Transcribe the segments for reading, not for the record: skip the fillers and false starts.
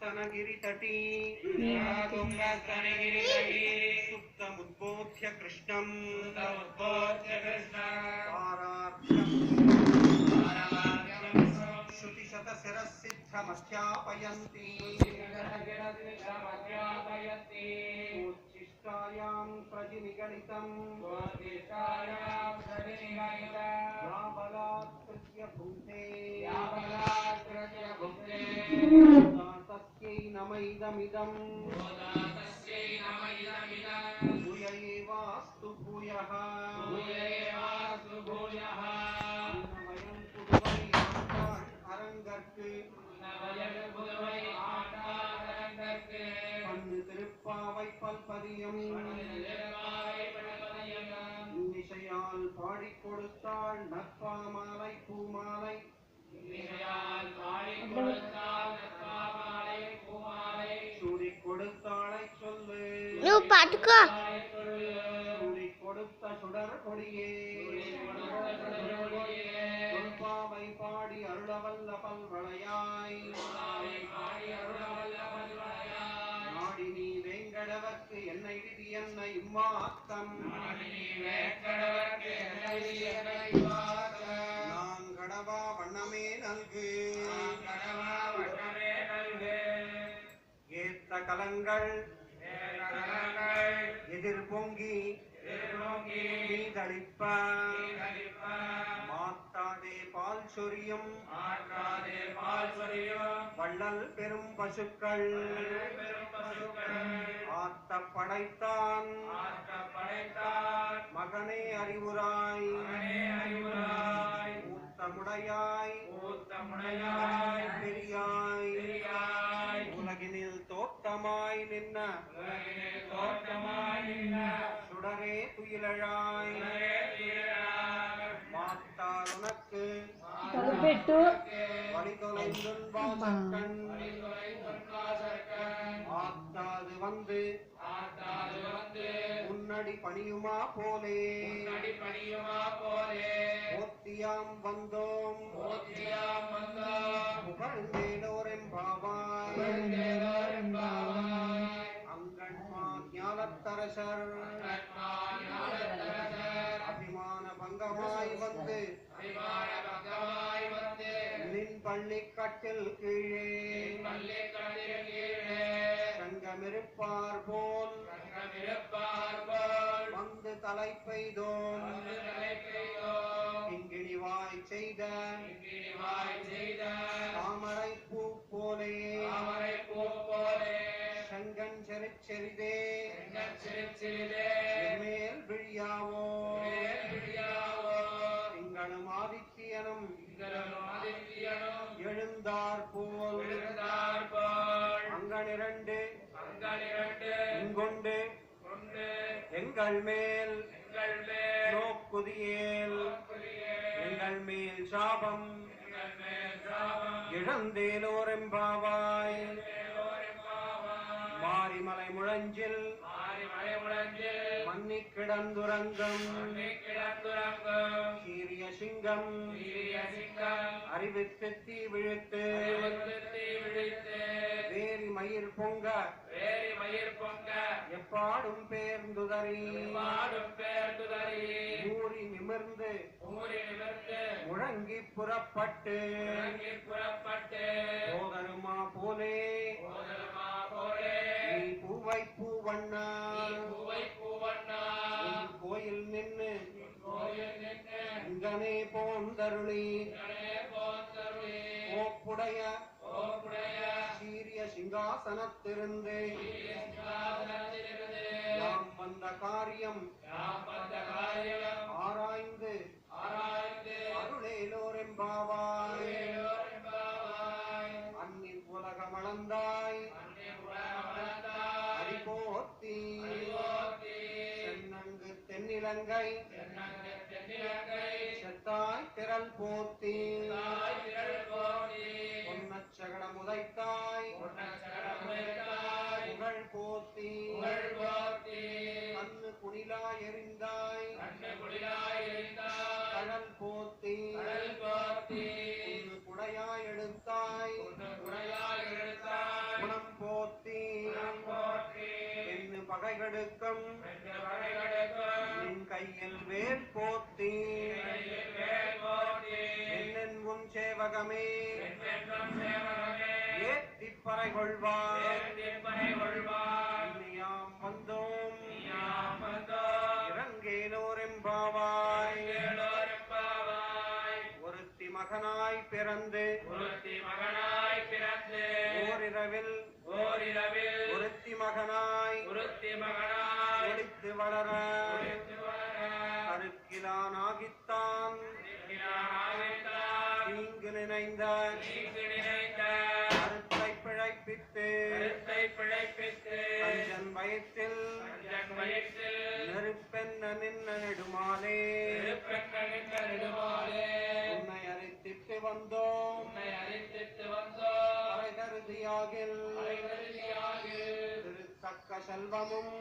स्तनगिरितटी सुप्तमुद्बोध्य कृष्णं श्रुतिशतशिरःसिद्धमध्यापयन्ति उच्छिष्टायां प्रजिनिगणितं याबलात्कृत्य भुङ्क्ते तस्यै नमैदमिदं भूय एवास्तु भूयः वयं पुதுவை அரங்கற்கு பண்ணு திருப்பாவை பல்பதியம் இன்னிசையால் பாடிக் கொடுத்தாள் நற்பாமாலை பூமாலை சூடிக் கொடுத்தாளை சொல்லு சூடிக் கொடுத்த சுடர் கொடியே தொல்பாவை பாடி அருளவல்ல பல்வளையாய் நாடி நீ வேங்கடவர்க்கு என்னை விதி என்ன இம்மாத்தம் நான் கடவா வண்ணமே நல்கு ஏத்த கலங்கள் எதிர் பொங்கி மீதளிப்ப மாட்டாதே பால் சொரியும் வள்ளல் பெரும் பசுக்கள் ஆத்த படைத்தான் மகனே அறிவுராய் ஊத்தமுடையாய் பெரியாய் உலகினில் தோட்டமாய் நின்ன சுடரே துயிலழாய் மாத்தார் உனக்கு வழிதொலைந்துன் வாசற்கண் ஆத்தாது வந்து உன்னடி பணியுமா போலே போத்தியாம் வந்தோம் புகழ்ந்தேலோரெம்பாவாய் அங்கண்மா ஞானத்தரசர் அபிமான பங்கமாய் வந்து நின் பள்ளிக்கட்டில் கீழே சங்கமிருப்பார் போல் வந்து தலை பெய்தோம் இங்கிணிவாய் செய்த தாமரை பூ போலே சங்கன் செறிதே மேல் விழியாவோ திங்களும் ஆதித்யனும் எழுந்தார் போல் அங்கனிரண்டு இங்கொண்டு எங்கள் மேல் நோக்குதியேல் எங்கள் மேல் சாபம் இழந்தேலோரெம்பாவாய் மாரிமலை முழஞ்சில் மன்னி கிடந்துரங்கம் சீரிய சிங்கம் அறிவித்து தீ விழுத்து வேரி மயிர் பொங்க எப்பாடும் பேர்ந்துதறி ஊறி நிமிர்ந்து முழங்கி புறப்பட்டு போதருமா போலே நீ பூவை பூவண்ணா கோயில் நின்று இங்கனே போந்தருளி ஓப்புடைய சீரிய சிங்காசனத்திருந்து நாம் வந்த காரியம் ஆராய்ந்து அருளேலோரெம்பாவாய் அன்னின் உலகமளந்தாய் அடிபோத்தி சென்னங்கு தென்னிலங்கை செத்தாய் திரள் போத்தி பொன்னச்சகடம் உதைத்தாய் புகழ் போத்தி கண்ணு குணிலாய் எறிந்தாய் கடல் போத்தி குடையாய் எடுத்தாய் குணம் பகைகெடுக்கும் நின் கையில் வேல் போத்தி என்னென் உன் சேவகமே ஏத்திப் பறை கொள்வாய் இனியாம் வந்தோம் இறங்கேலோரெம்பாவாய் ஒருத்தி மகனாய் பிறந்து ஓரிரவில் ஒருத்தி மகனாய் ஒளித்து வளர அருக்கிலானாகித்தான் தீங்கு நினைந்த கருத்தை பிழைப்பித்து கஞ்சன் வயிற்றில் நெருப்பென்ன நின்ன நெடுமாலே உன்னை அரித்திட்டு வந்தோம் அரைகருதியாகில் திருத்தக்க செல்வமும்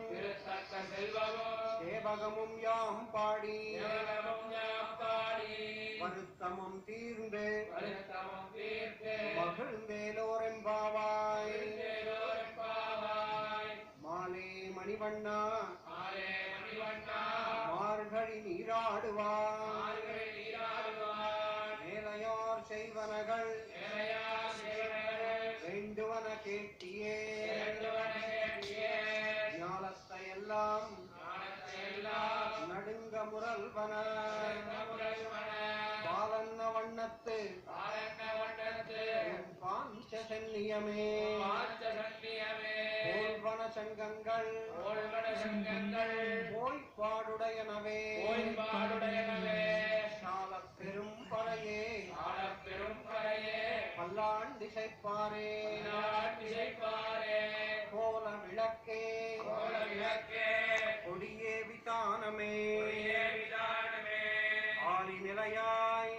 சேவகமும் யாம் பாடி வருத்தமும் தீர்ந்து மகிழ்ந்தேலோரெம்பாவாய் மாலே மணிவண்ணா மார்கழி நீராடுவார் மேலையார் செய்வனகள் வேண்டுவன கேட்டியே ஞாலத்தை எல்லாம் நடுங்க முரல்வன பாலன்ன வண்ணத்து பாஞ்ச சென்னியமே போல்வன சங்கங்கள் போய்ப்பாடுடையனவே சாலப் பெரும் பறையே பல்லாண்டிசைப்பாரே கோல விளக்கே கொடியே விதானமே ஆலி நிலையாய்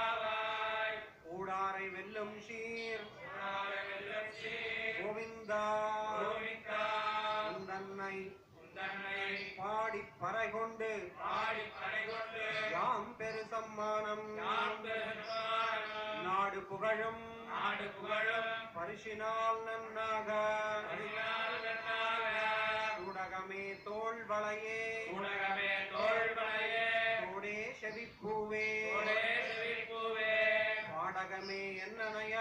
அருளேலோரெம்பாவாய் ஊடாரை வெல்லும் சீர் கோவிந்தா உந்தன்னை பாடி பறை கொண்டு யாம் பெரு சம்மானம் நாடு புகழும் பரிசினால் நன்னாக ஊடகமே தோள்வளையே தோடே செவிப்பூவே பாடகமே என்னனைய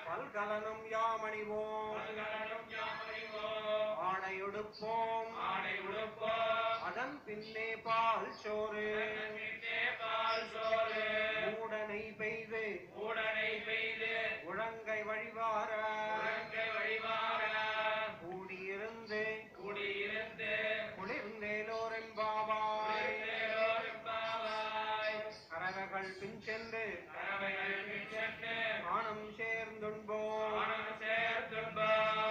பல்கலனும் யாமணிவோம் ஆடையுடுப்போம் அதன் பின்னே பால் சோறு மூடனை பெய்து உழங்கை வழிவார கூடியிருந்து குளிர்ந்தேலோரெம்பாவாய் கறவைகள் பின் சென்று மானம் சேர்ந்துண்போம்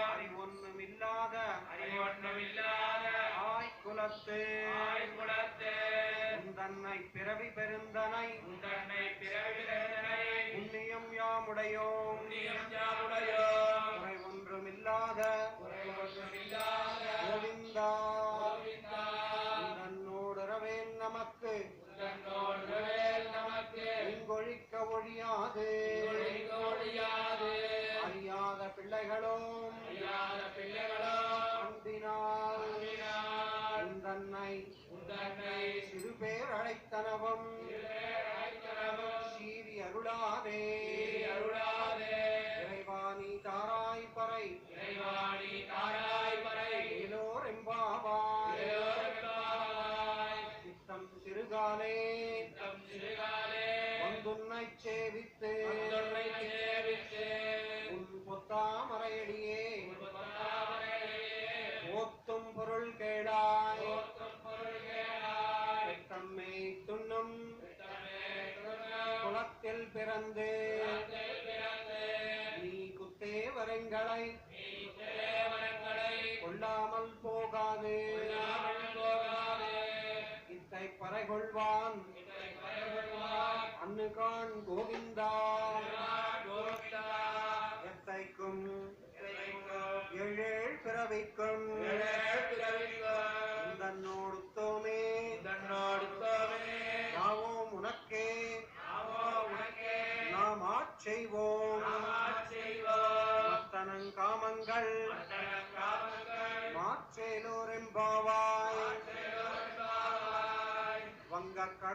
அறிவொன்னும் இல்லாத ஆய்குலத்து உந்தன்னை பிறவி பெருந்தனை புண்ணியம் யாமுடையோம் குறை ஒன்றுமில்லாத கோவிந்தா உந்தன்னோடுறவேல் நமக்கு இங்கொழிக்க ஒழியாது அறியாத பிள்ளைகளும் அன்பினால் உந்தன்னை சிறு பேர் அழைத்தனவும் சீரி அருளாதே இறைவாணி தாராய் பறை எல்லோரெம்பாவாய் சித்தம் சிறுகாலே வந்துன்னை சேவித்து உன் பொத்தாமரையடியே ஓத்தும் பொருள் கேளாய் தம்மை துண்ணும் குலத்தில் பிறந்து நீ குத்தேவரங்களை கொள்ளாமல் போகாது இத்தை பறை கொள்வான் அன்னுகான் கோவிந்தா எத்தைக்கும் ஏழேழ் பிறவிக்கும் தன்னோடுத்தோமே யாவோம் உனக்கே நாம் ஆட்செய்வோம்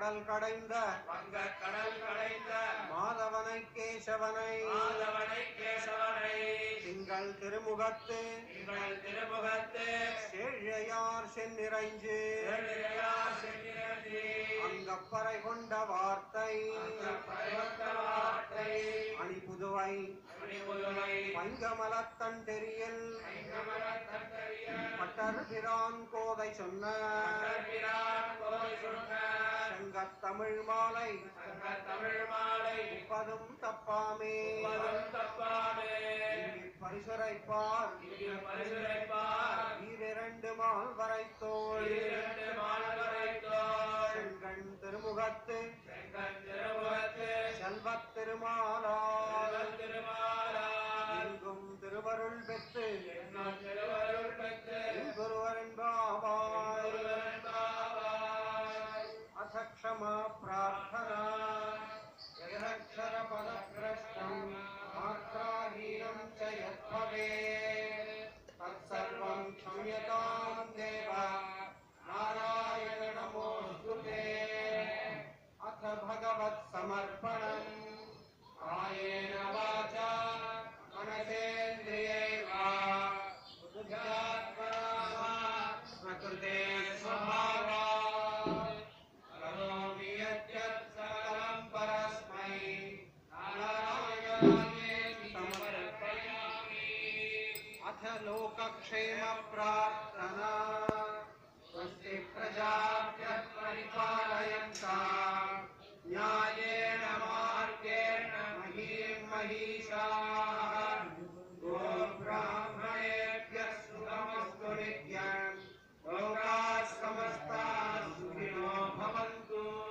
கடல் கடைந்த மாதவனை கேசவனை திங்கள் திருமுகத்து செழியார் சென்னிறைஞ்சு அங்கப்பறை கொண்ட வார்த்தை அணிபுதுவை பைங்கமலத்தன் தெரியல் பட்டர் பிரான் கோதை சொன்ன செங்கத்தமிழ் மாலை முப்பதும் தப்பாமே பரிசுரைப்பார் ஈரிரண்டு மால் வரைத்தோள் செங்கண் திருமுகத்து செல்வத் திருமாலால் எங்கும் திருவருள் பெற்று குருவரன் பாவாய் அசக்ஷமா பிரார்த்தனா யதக்ஷர பதப்ரஷ்டம் மாத்ராஹீனம் ச யத்பவேத் தத்சர்வம் க்ஷம்யதாம் தேவ நாராயண நமோஸ்துதே அத பகவத் சமர்ப்பணம் காயேன வாசா मनसेन्द्रियै वा बुद्ध्यात्मना प्रकृते स्वभावात् करोमि यद्यत् सकलं परस्मै नारायणायेति समर्पयामि अथ लोकक्षेम प्रार्थना स्वस्ति प्रजाभ्यः परिपालयन्ताम् न्यायेन मार्गेण महीं महिषाः